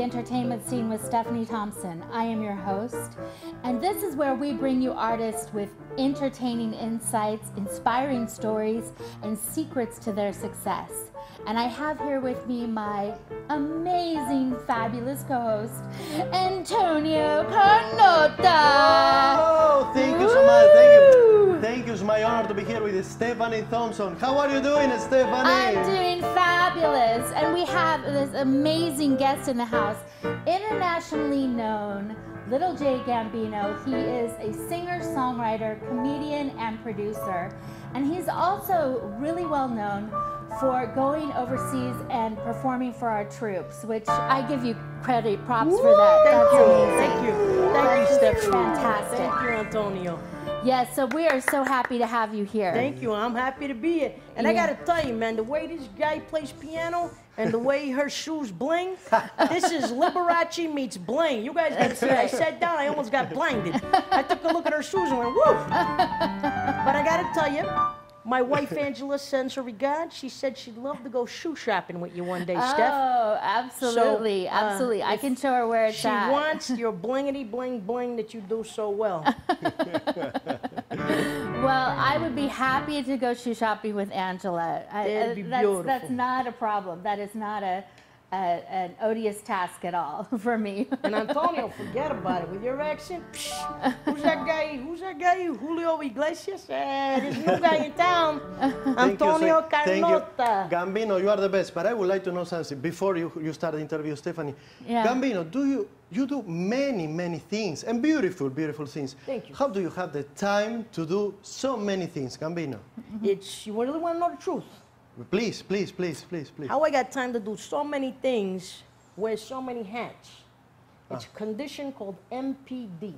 entertainment scene with Stephanie Thomson. I am your host, and this is where we bring you artists with entertaining insights, inspiring stories, and secrets to their success. And I have here with me my amazing, fabulous co-host, Antonio Carnota. Oh, thank you so much. Thank you. Thank you. It's my honor to be here with Stephanie Thomson. How are you doing, Stephanie? I'm doing fabulous. And we have this amazing guest in the house, internationally known Little J Gambino. He is a singer, songwriter, comedian, and producer. And he's also really well known for going overseas and performing for our troops, which I give you credit, props for that. That's amazing. Thank you. Thank you, Stephanie. Fantastic. Thank you, Antonio. Yes, so we are so happy to have you here. Thank you. I'm happy to be here. And I got to tell you, man, the way this guy plays piano and the way her shoes bling, this is Liberace meets bling. You guys got to see, I sat down, I almost got blinded. I took a look at her shoes and went, woo! But I got to tell you, my wife Angela sends her regards. She said she'd love to go shoe shopping with you one day, Steph. Oh, absolutely, so, absolutely. I can show her where it's at. She wants your blingity bling bling that you do so well. Well, I would be happy to go shoe shopping with Angela. That'd be beautiful. That's not a problem. That is not an odious task at all for me. And Antonio, forget about it. With your accent, psh, who's that guy? Who's that guy? Julio Iglesias? This new guy in town, Antonio Carnota. Gambino, you are the best. But I would like to know something before you start the interview, Stephanie. Yeah. Gambino, you do many things and beautiful things. Thank you. How do you have the time to do so many things, Gambino? You really want to know the truth? Please. How I got time to do so many things, wear so many hats. It's a condition called MPD.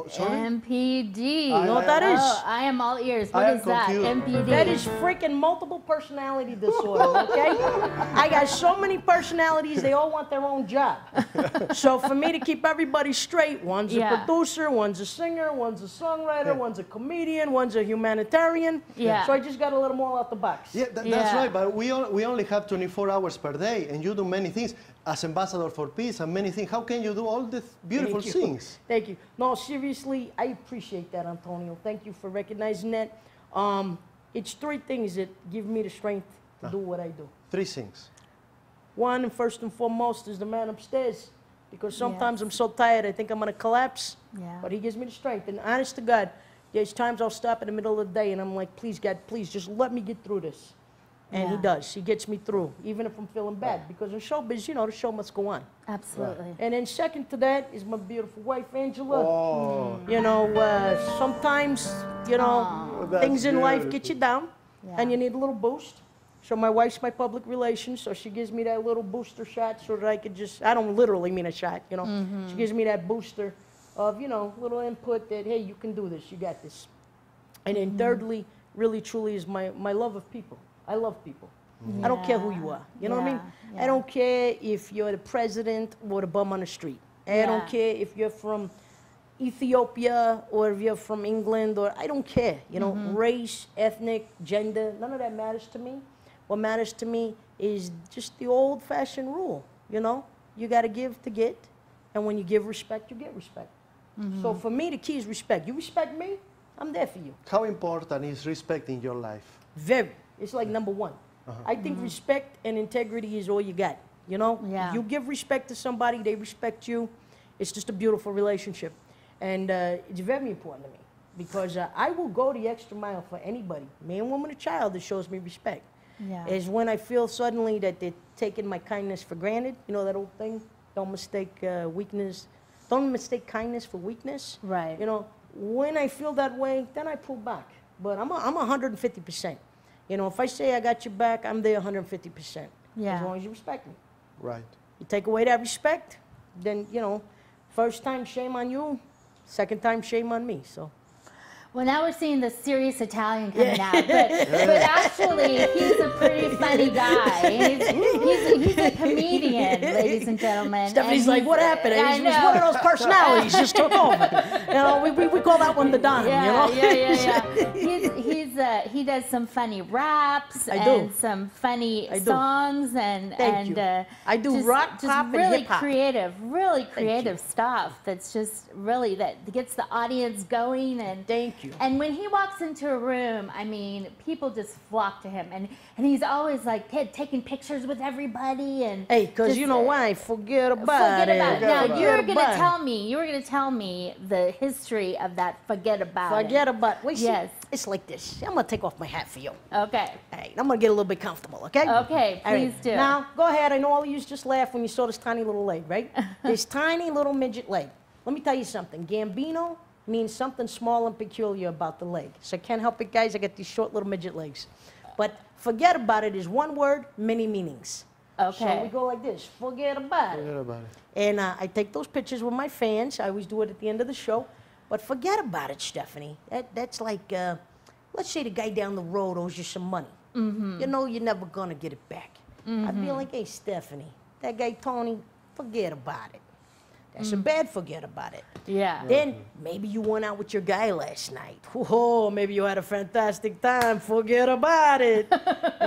Sorry? MPD. You know what that is? Oh, I am all ears. What is that? MPD. That is freaking multiple personality disorder, okay? I got so many personalities, they all want their own job. So for me to keep everybody straight, one's a producer, one's a singer, one's a songwriter, one's a comedian, one's a humanitarian. Yeah. So I just got to let them all out the box. Yeah, that's right, but we only have 24 hours per day, and you do many things. As ambassador for peace and many things, how can you do all these beautiful things? Thank you. No, seriously, I appreciate that, Antonio. Thank you for recognizing that. It's three things that give me the strength to do what I do. Three things. One, and first and foremost, is the man upstairs. Because sometimes I'm so tired, I think I'm going to collapse. Yeah. But he gives me the strength. And honest to God, there's times I'll stop in the middle of the day and I'm like, please, God, please, just let me get through this. And he does. He gets me through, even if I'm feeling bad. Because in showbiz, you know, the show must go on. Absolutely. And then second to that is my beautiful wife, Angela. Oh. You know, sometimes, you know, things in life get you down. And you need a little boost. So my wife's my public relations, so she gives me that little booster shot so that I could just, I don't literally mean a shot, you know. She gives me that booster of, you know, little input that, hey, you can do this, you got this. And then thirdly, really truly is my love of people. I love people. I don't care who you are. You know what I mean? I don't care if you're the president or the bum on the street. I don't care if you're from Ethiopia or if you're from England, or I don't care. You know, race, ethnic, gender, none of that matters to me. What matters to me is just the old-fashioned rule, you know? You got to give to get, and when you give respect, you get respect. So for me, the key is respect. You respect me, I'm there for you. How important is respect in your life? Very. It's like number one. I think respect and integrity is all you got, you know? If you give respect to somebody, they respect you. It's just a beautiful relationship. And it's very important to me because I will go the extra mile for anybody, man, woman, or child, that shows me respect. Is when I feel suddenly that they're taking my kindness for granted. You know that old thing? Don't mistake don't mistake kindness for weakness. Right. You know, when I feel that way, then I pull back. But I'm 150%. You know, if I say I got your back, I'm there 150%. As long as you respect me. Right. You take away that respect, then, you know, first time, shame on you. Second time, shame on me, so. Well, now we're seeing the serious Italian coming out, but actually, he's a pretty funny guy. He's a comedian, ladies and and gentlemen. Stephanie's And like, what happened? It was one of those personalities just took over. You know, we call that one the Don, you know? He does some funny raps I and do. some funny songs and I do rock, pop, and really hip-hop. really creative stuff that's just really that gets the audience going. And thank you. And when he walks into a room, I mean, people just flock to him, and he's always like taking pictures with everybody. And hey, because you know why? Forget about it. Now you were gonna tell me the history of that. Forget about it. Wait, yes. It's like this. I'm gonna take off my hat for you. Okay. All right, I'm gonna get a little bit comfortable, okay? Okay, please do. Now, go ahead. I know all of you just laughed when you saw this tiny little leg, right? This tiny little midget leg. Let me tell you something. Gambino means something small and peculiar about the leg. So I can't help it, guys. I got these short little midget legs. But forget about it is one word, many meanings. Okay. So we go like this. Forget about it. Forget about it. And I take those pictures with my fans. I always do it at the end of the show. But forget about it, Stephanie. That's like, let's say the guy down the road owes you some money. You know you're never going to get it back. I'd be like, hey, Stephanie, that guy Tony, forget about it. That's a bad forget about it. Yeah. Then maybe you went out with your guy last night. Oh, maybe you had a fantastic time. Forget about it. You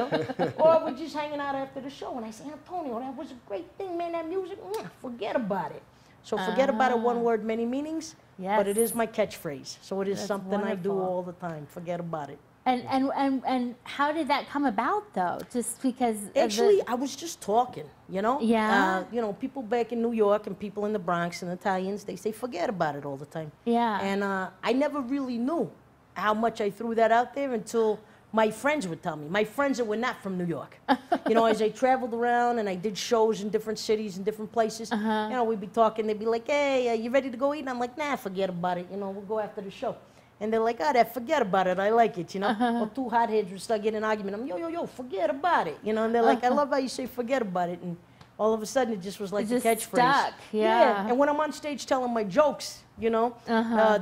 know? Or we're just hanging out after the show, and I say, Antonio, that was a great thing, man. That music, forget about it. So forget about it, one word, many meanings. Yes. But it is my catchphrase. So it is That's something I do wonderful. all the time. Forget about it. And how did that come about, though? Just because Actually, I was just talking, you know? Yeah? You know, people back in New York and people in the Bronx and Italians, they say forget about it all the time. Yeah. And I never really knew how much I threw that out there until my friends would tell me. My friends that were not from New York. You know, as I traveled around and I did shows in different cities and different places, you know, we'd be talking, they'd be like, hey, you ready to go eat? And I'm like, nah, forget about it. You know, we'll go after the show. And they're like, forget about it. I like it, you know. Or two hotheads would start getting an argument. I'm, yo, forget about it. You know, and they're like, I love how you say forget about it. And all of a sudden, it just was like a catchphrase. Stuck. Yeah. And when I'm on stage telling my jokes, you know,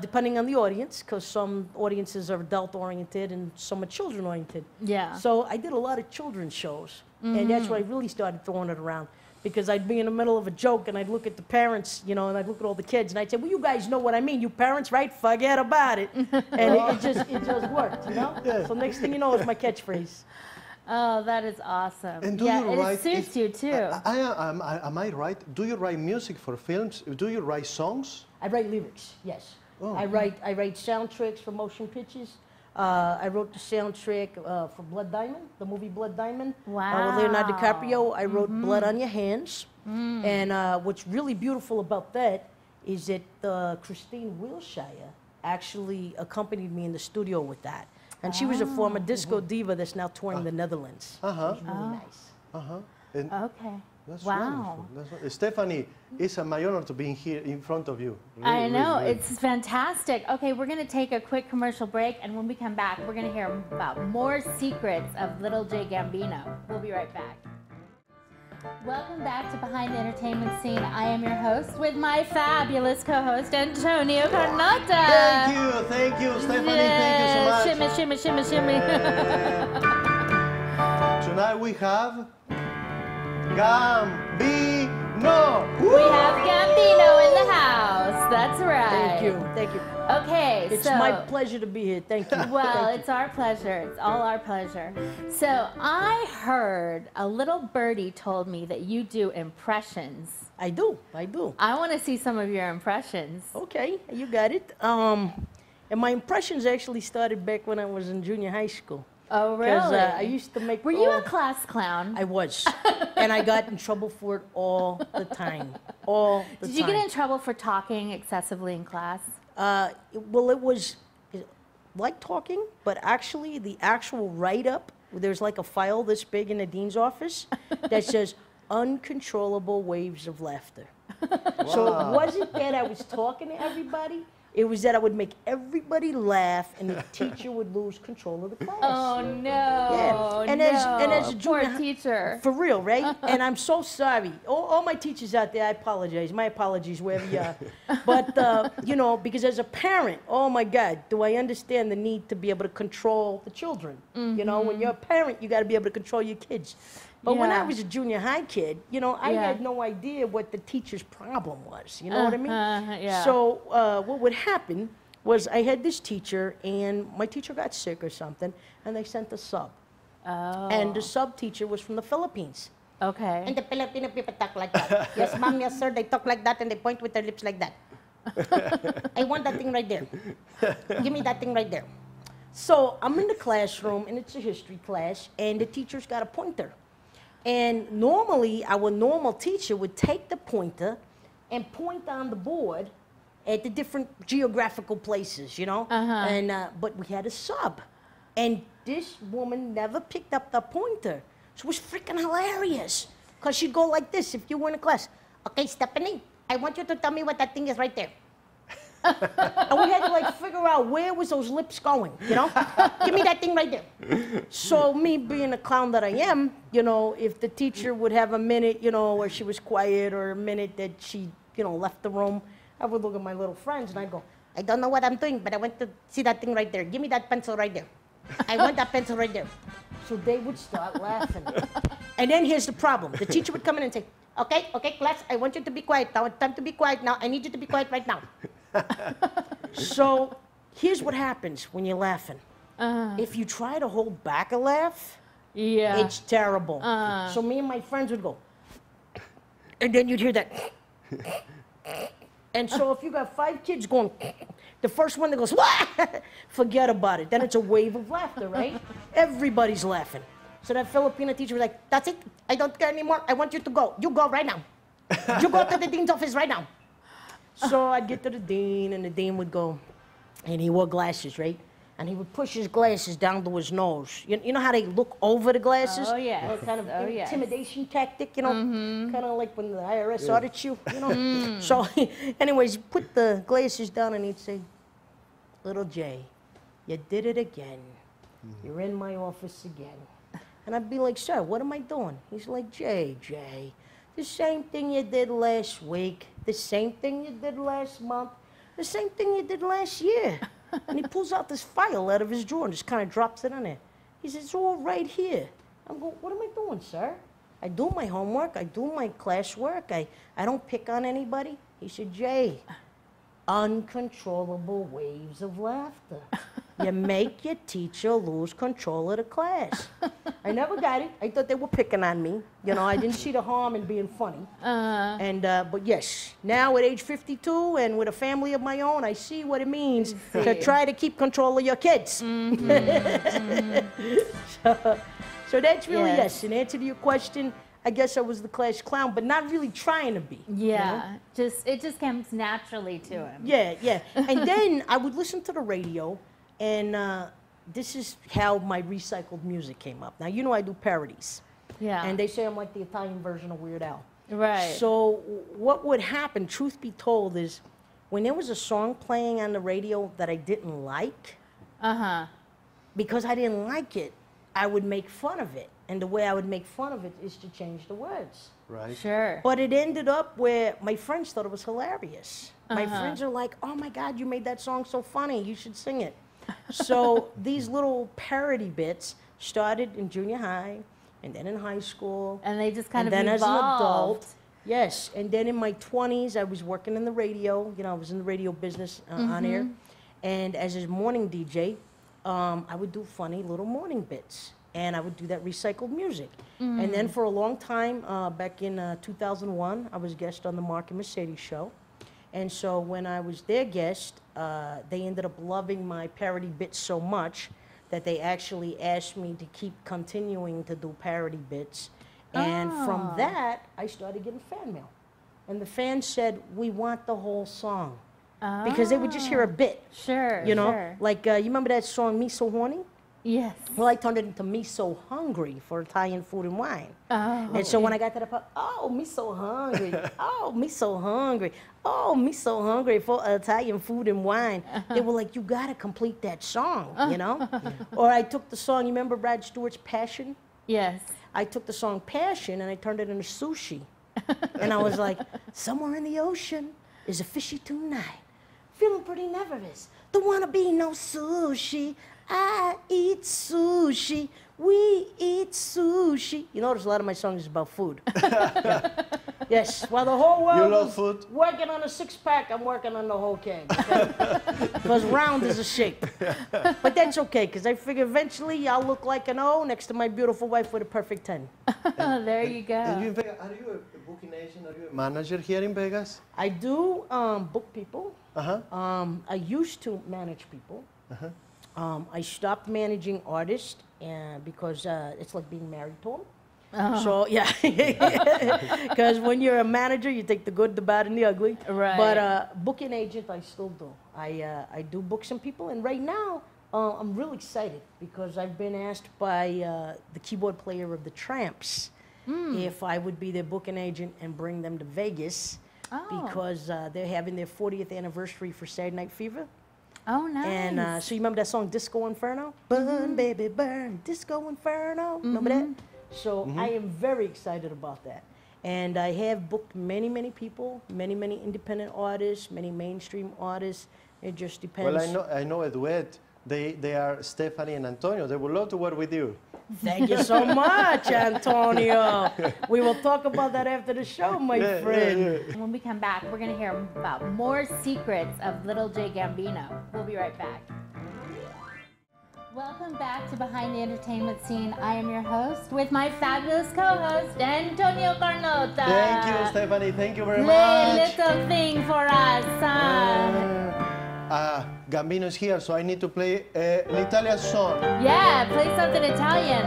depending on the audience, because some audiences are adult-oriented and some are children-oriented. Yeah. So I did a lot of children's shows. And that's where I really started throwing it around. Because I'd be in the middle of a joke and I'd look at the parents, you know, and I'd look at all the kids and I'd say, well, you guys know what I mean, you parents, right? Forget about it. And it just worked, you know? Yeah. So next thing you know, it's my catchphrase. Oh, that is awesome. And do yeah, you write, it suits you too. Am I right? Do you write music for films? Do you write songs? I write lyrics, yes. Oh. I write soundtracks for motion pictures. I wrote the soundtrack for Blood Diamond, the movie Blood Diamond. Wow. With Leonardo DiCaprio. I wrote Blood on Your Hands. And what's really beautiful about that is that Christine Wilshire actually accompanied me in the studio with that. And she was a former disco diva that's now touring the Netherlands. It was really nice. Okay. That's wow. wonderful. Stephanie, it's my honor to be here in front of you. Really, I know, really. it's fantastic. Okay, we're going to take a quick commercial break, and when we come back, we're going to hear about more secrets of Little J Gambino. We'll be right back. Welcome back to Behind the Entertainment Scene. I am your host with my fabulous co-host, Antonio Carnota. Thank you, Stephanie. Thank you so much. Shimmy, shimmy, shimmy, shimmy. Tonight we have Gambino. We have Gambino in the house. That's right. Thank you. Okay, it's my pleasure to be here. Thank you. Well, it's our pleasure. It's all our pleasure. So I heard a little birdie told me that you do impressions. I do. I want to see some of your impressions. Okay, you got it. And my impressions actually started back when I was in junior high school. Oh, really? Because I used to make... Were you a class clown? I was. And I got in trouble for it all the time. All the time. Did you get in trouble for talking excessively in class? Well, it was like talking, but actually the actual write-up, there's like a file this big in the dean's office that says uncontrollable waves of laughter. Wow. So it wasn't that I was talking to everybody. It was that I would make everybody laugh and the teacher would lose control of the class. Oh, no. Yeah. And as a junior poor teacher. For real, right? And I'm so sorry. All my teachers out there, I apologize. My apologies wherever you are. But, you know, because as a parent, oh my God, do I understand the need to be able to control the children? You know, when you're a parent, you got to be able to control your kids. But when I was a junior high kid, you know, I had no idea what the teacher's problem was. You know what I mean? So what would happen was I had this teacher, and my teacher got sick or something, and they sent a sub. And the sub teacher was from the Philippines. Okay. And the Filipino people talk like that. Yes, ma'am, yes, sir. They talk like that, and they point with their lips like that. I want that thing right there. Give me that thing right there. So I'm in the classroom, and it's a history class, and the teacher's got a pointer. And normally, our normal teacher would take the pointer and point on the board at the different geographical places, you know? And, but we had a sub. And this woman never picked up the pointer. So it was freaking hilarious. Because she'd go like this if you were in a class. Okay, Stephanie, I want you to tell me what that thing is right there. And we had to like figure out where was those lips going, you know? Give me that thing right there. So me being a clown that I am, you know, if the teacher would have a minute, you know, where she was quiet, or a minute that she, you know, left the room, I would look at my little friends and I'd go, I don't know what I'm doing, but I want to see that thing right there. Give me that pencil right there. I want that pencil right there. So they would start laughing. And then here's the problem. The teacher would come in and say, okay, class, I want you to be quiet now. It's time to be quiet now. I need you to be quiet right now. So here's what happens when you're laughing. If you try to hold back a laugh, it's terrible. So me and my friends would go, and then you'd hear that. And so if you got 5 kids going, the first one that goes, wah! Forget about it. Then it's a wave of laughter, right? Everybody's laughing. So that Filipino teacher was like, that's it. I don't care anymore. I want you to go. You go right now. You go to the dean's office right now. So I'd get to the dean, and the dean would go, and he wore glasses, right? And he would push his glasses down to his nose. You know how they look over the glasses? Oh, yes. Kind of intimidation tactic, you know? Kind of like when the IRS audits you, you know? So anyways, put the glasses down, and he'd say, little Jay, you did it again. You're in my office again. And I'd be like, sir, what am I doing? He's like, Jay, the same thing you did last week, the same thing you did last month, the same thing you did last year. And he pulls out this file out of his drawer and just kind of drops it on there. He says, it's all right here. I'm going, what am I doing, sir? I do my homework, I do my classwork, I don't pick on anybody. He said, Jay, uncontrollable waves of laughter. You make your teacher lose control of the class. I never got it. I thought they were picking on me. You know, I didn't see the harm in being funny. But yes, now at age 52 and with a family of my own, I see what it means to try to keep control of your kids. So that's really, yes, in answer to your question, I guess I was the class clown, but not really trying to be. Yeah, you know? It just comes naturally to him. Yeah. And then I would listen to the radio, and this is how my recycled music came up. Now, you know I do parodies. Yeah. And they say I'm like the Italian version of Weird Al. Right. So what would happen, truth be told, is when there was a song playing on the radio that I didn't like, because I didn't like it, I would make fun of it. And the way I would make fun of it is to change the words. Right. Sure. But it ended up where my friends thought it was hilarious. My friends are like, oh my God, you made that song so funny, you should sing it. So these little parody bits started in junior high, and then in high school. And they just kind of evolved. And then as an adult, Yes, and then in my 20s, I was working in the radio. You know, I was in the radio business on air. And as a morning DJ, I would do funny little morning bits. And I would do that recycled music. And then for a long time, back in 2001, I was guest on the Mark and Mercedes show. And so when I was their guest, they ended up loving my parody bits so much that they actually asked me to keep continuing to do parody bits. And from that, I started getting fan mail. And the fans said, we want the whole song. Because they would just hear a bit. Sure, you know? sure. Like, you remember that song, Me So Horny? Yes. Well, I turned it into Me So Hungry for Italian food and wine. And so when I got to the part, oh, me so hungry. Oh, me so hungry. Oh, me so hungry for Italian food and wine. They were like, you got to complete that song, you know? Or I took the song, you remember Brad Stewart's Passion? Yes. I took the song Passion and I turned it into sushi. And I was like, somewhere in the ocean is a fishy tonight. Feeling pretty nervous. Don't wanna be no sushi. I eat sushi. We eat sushi. You notice a lot of my songs is about food. Yeah. Yes, while the whole world is food? working on a six-pack, I'm working on the whole keg. Because round is a shape. But that's okay, because I figure eventually I'll look like an O next to my beautiful wife with a perfect 10. There you go. And you in Vegas, are you a booking agent? Are you a manager here in Vegas? I do book people. Uh-huh. I used to manage people. I stopped managing artists because it's like being married to them. So, yeah. Because when you're a manager, you take the good, the bad, and the ugly. Right. But booking agent, I still do. I do book some people. And right now, I'm really excited because I've been asked by the keyboard player of the Tramps if I would be their booking agent and bring them to Vegas because they're having their 40th anniversary for Saturday Night Fever. Oh, nice. And so you remember that song, Disco Inferno? Burn, baby, burn, Disco Inferno. Remember that? So I am very excited about that. And I have booked many, many people, many, many independent artists, many mainstream artists. It just depends. Well, I know a duet. They are Stephanie and Antonio. They would love to work with you. Thank you so much, Antonio. We will talk about that after the show, my friend. When we come back, we're going to hear about more secrets of Little J Gambino. We'll be right back. Welcome back to Behind the Entertainment Scene. I am your host with my fabulous co-host, Antonio Carnota. Thank you, Stephanie. Thank you very Play a much. little thing for us. Gambino is here, so I need to play an Italian song. Yeah, play something Italian.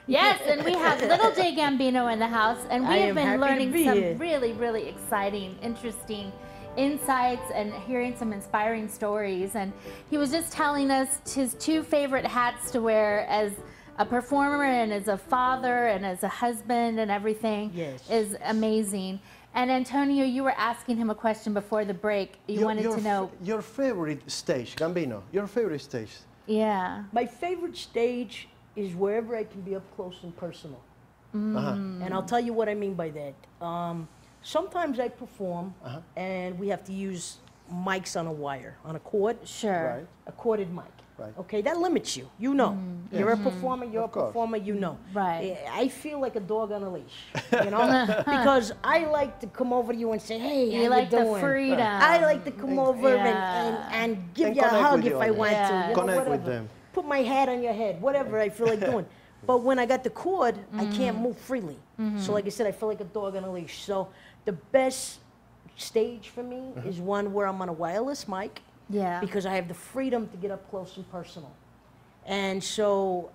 Yes, and we have Little J Gambino in the house, and we have been learning some really, really exciting, interesting insights and hearing some inspiring stories. And he was just telling us his two favorite hats to wear as a performer and as a father and as a husband and everything is amazing. And Antonio, you were asking him a question before the break. You wanted to know your favorite stage, Gambino. Your favorite stage. Yeah. My favorite stage is wherever I can be up close and personal. And I'll tell you what I mean by that. Sometimes I perform and we have to use mics on a wire, on a cord. Sure. Right. A corded mic. Right. Okay, that limits you. You know. You're a performer, you're a performer, you know. Right. I feel like a dog on a leash, you know? Because I like to come over to you and say, hey, how you like doing? the freedom. I like to come over and give you a hug if I want to. You know, connect with them. Put my hat on your head, whatever I feel like doing. But when I got the cord, I can't move freely. So like I said, I feel like a dog on a leash. So the best stage for me is one where I'm on a wireless mic. Yeah. Because I have the freedom to get up close and personal. And so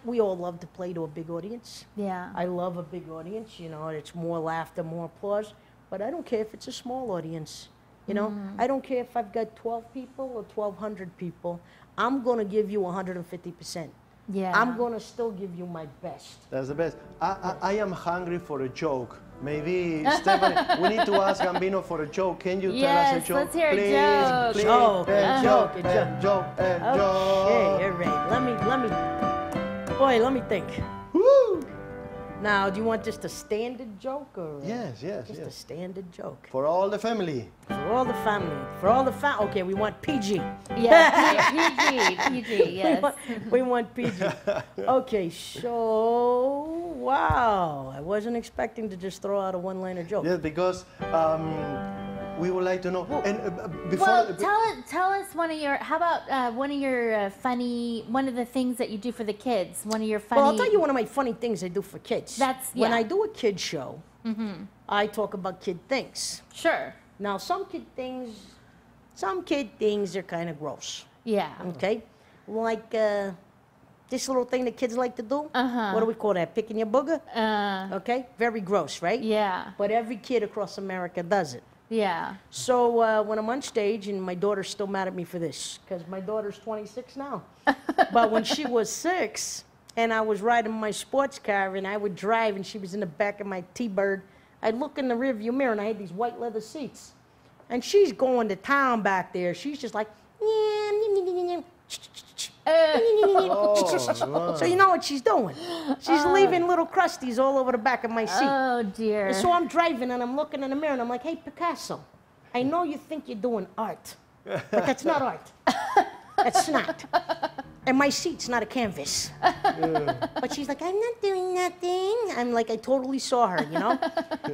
we all love to play to a big audience. Yeah. I love a big audience, you know, it's more laughter, more applause. But I don't care if it's a small audience, you know. I don't care if I've got 12 people or 1,200 people. I'm going to give you 150%. Yeah. I'm going to still give you my best. That's the best. I am hungry for a joke. Maybe, Stephanie, we need to ask Gambino for a joke. Can you tell us a joke? Let's hear please, a joke. Please, A joke. joke. All right. Let me think. Woo! Now, do you want just a standard joke or Yes. just a standard joke? For all the family. For all the family. Okay, we want PG. Yeah, PG, yes. We want PG. Okay, so, wow. I wasn't expecting to just throw out a one-liner joke. Yes, because we would like to know. And before. Well, tell us one of your. How about one of your funny? One of the things that you do for the kids. One of your funny. Well, I'll tell you one of my funny things I do for kids. When I do a kid show, I talk about kid things. Sure. Now, some kid things are kind of gross. Yeah. Okay, like this little thing that kids like to do. What do we call that? Picking your booger. Okay, very gross, right? Yeah. But every kid across America does it. Yeah. So when I'm on stage, and my daughter's still mad at me for this, because my daughter's 26 now. But when she was 6, and I was riding my sports car, and I would drive, and she was in the back of my T-Bird, I'd look in the rearview mirror, and I had these white leather seats. And she's going to town back there. She's just like, yeah, So you know what she's doing. She's leaving little crusties all over the back of my seat. Oh, dear. And so I'm driving and I'm looking in the mirror and I'm like, hey, Picasso, I know you think you're doing art, but that's not art. That's not. And my seat's not a canvas. But she's like, I'm not doing nothing. I'm like, I totally saw her, you know?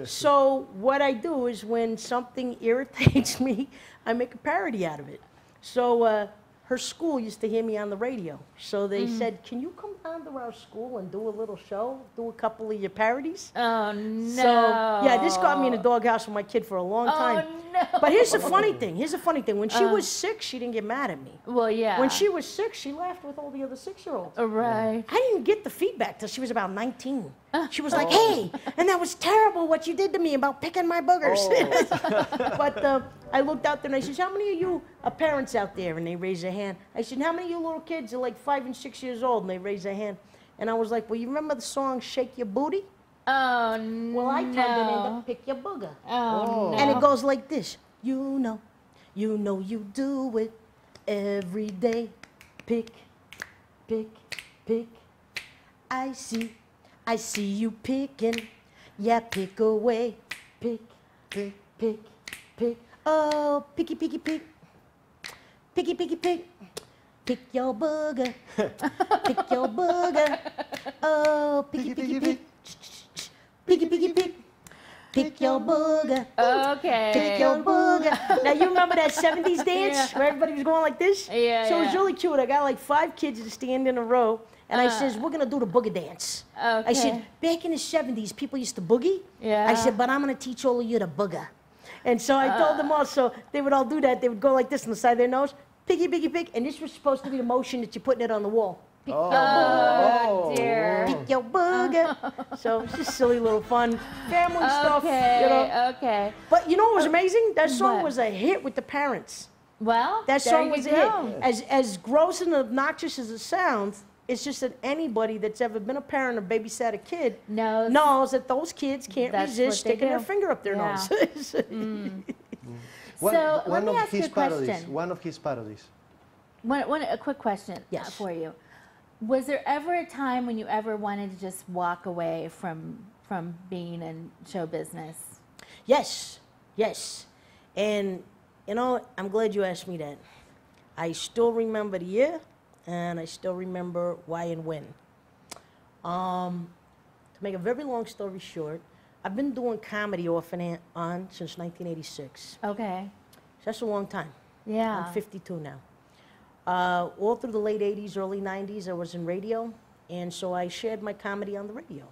So what I do is when something irritates me, I make a parody out of it. So her school used to hear me on the radio. So they said, can you come down to our school and do a little show, do a couple of your parodies? Oh, no. So, yeah, this got me in the doghouse with my kid for a long time. Oh, no. But here's the funny thing. Here's the funny thing. When she was 6, she didn't get mad at me. Well, yeah. When she was 6, she laughed with all the other 6-year-olds. Right. I didn't get the feedback till she was about 19. She was like, hey, and that was terrible what you did to me about picking my boogers. But I looked out there and I said, how many of you are parents out there? And they raised their hand. I said, how many of you little kids are like 5 and 6 years old? And they raised their hand. And I was like, well, you remember the song Shake Your Booty? Oh, no. Well, I turned it into Pick Your Booger. Oh, no. And it goes like this. You know you do it every day. Pick, pick, pick. I see you picking. Yeah, pick away. Pick, pick, pick, pick. Oh, picky, picky, pick. Picky, picky, pick. Pick your booger. Pick your booger. Oh, picky, picky, pick. Picky, picky, pick. Pick your booger. Okay. Pick your booger. Now, you remember that 70s dance where everybody was going like this? Yeah, So it was yeah. really cute. I got like 5 kids to stand in a row. And I says, we're going to do the booger dance. Okay. I said, back in the 70s, people used to boogie. Yeah. I said, but I'm going to teach all of you to booger. And so I told them all, so they would all do that. They would go like this on the side of their nose. Piggy, piggy, pig. And this was supposed to be the motion that you're putting it on the wall. Pick your booger. Oh, dear. Pick your booger. So it's just silly little fun. Family stuff, Okay, you know. okay. But you know what was amazing? That song What? was a hit with the parents. Well, That there song you was a go. hit. As gross and obnoxious as it sounds, it's just that anybody that's ever been a parent or babysat a kid knows that those kids can't That's resist what they sticking their do. finger up their Yeah. nose. So let me ask you a parodies. question. One of his parodies. A quick question Yes. for you. Was there ever a time when you ever wanted to just walk away from being in show business? Yes, yes. And, you know, I'm glad you asked me that. I still remember the year, and I still remember why and when. To make a very long story short, I've been doing comedy off and on since 1986. Okay. So that's a long time. Yeah. I'm 52 now. All through the late 80s, early 90s, I was in radio, and so I shared my comedy on the radio.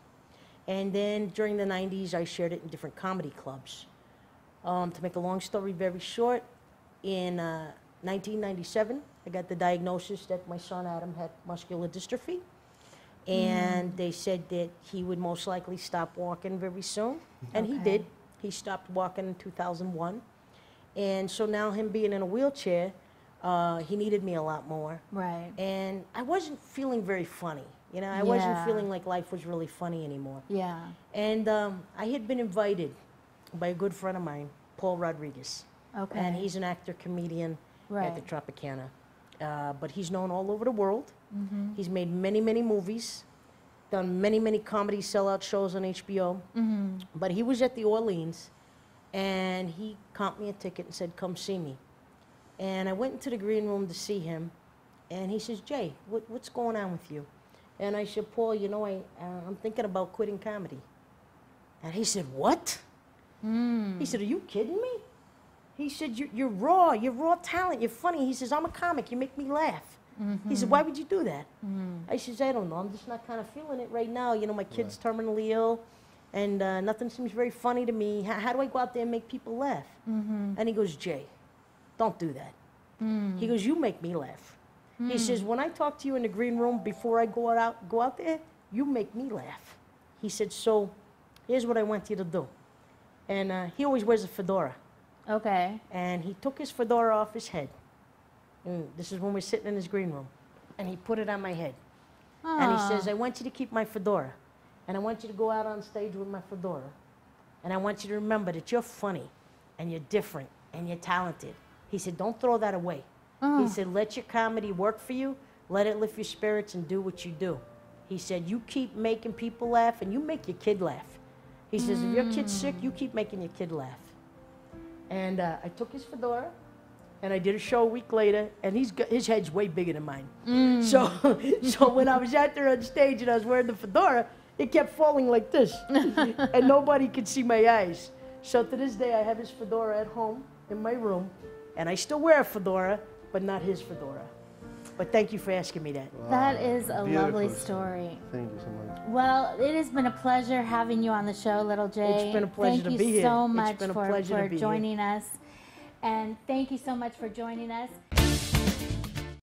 And then during the 90s, I shared it in different comedy clubs. To make a long story very short, in 1997, I got the diagnosis that my son Adam had muscular dystrophy. And they said that he would most likely stop walking very soon. And he did. He stopped walking in 2001. And so now him being in a wheelchair, he needed me a lot more. Right. And I wasn't feeling very funny. You know, I wasn't feeling like life was really funny anymore. Yeah. And I had been invited by a good friend of mine, Paul Rodriguez. Okay. And he's an actor, comedian at the Tropicana. But he's known all over the world. He's made many, many movies, done many, many comedy sellout shows on HBO. But he was at the Orleans, and he comped me a ticket and said, come see me. And I went into the green room to see him, and he says, Jay, what's going on with you? And I said, Paul, you know, I'm thinking about quitting comedy. And he said, what? He said, are you kidding me? He said, you're raw talent, you're funny. He says, I'm a comic, you make me laugh. He said, why would you do that? I says, I don't know, I'm just not kind of feeling it right now. You know, my kid's terminally ill, and nothing seems very funny to me. How do I go out there and make people laugh? And he goes, Jay, don't do that. He goes, you make me laugh. He says, when I talk to you in the green room before I go out there, you make me laugh. He said, so here's what I want you to do. And he always wears a fedora. Okay. And he took his fedora off his head. And this is when we're sitting in his green room. And he put it on my head. And he says, I want you to keep my fedora. And I want you to go out on stage with my fedora. And I want you to remember that you're funny, and you're different, and you're talented. He said, don't throw that away. He said, let your comedy work for you, let it lift your spirits, and do what you do. He said, you keep making people laugh, and you make your kid laugh. He says, if your kid's sick, you keep making your kid laugh. And I took his fedora, and I did a show a week later, and his head's way bigger than mine. So when I was out there on stage and I was wearing the fedora, it kept falling like this, and nobody could see my eyes. So to this day, I have his fedora at home in my room, and I still wear a fedora, but not his fedora. But thank you for asking me that. Wow. That is a Beautiful lovely story. Thank you so much. Well, it has been a pleasure having you on the show, Little J. It's been a pleasure to be here. Thank you so much It's been a for pleasure to be here. joining us. And thank you so much for joining us.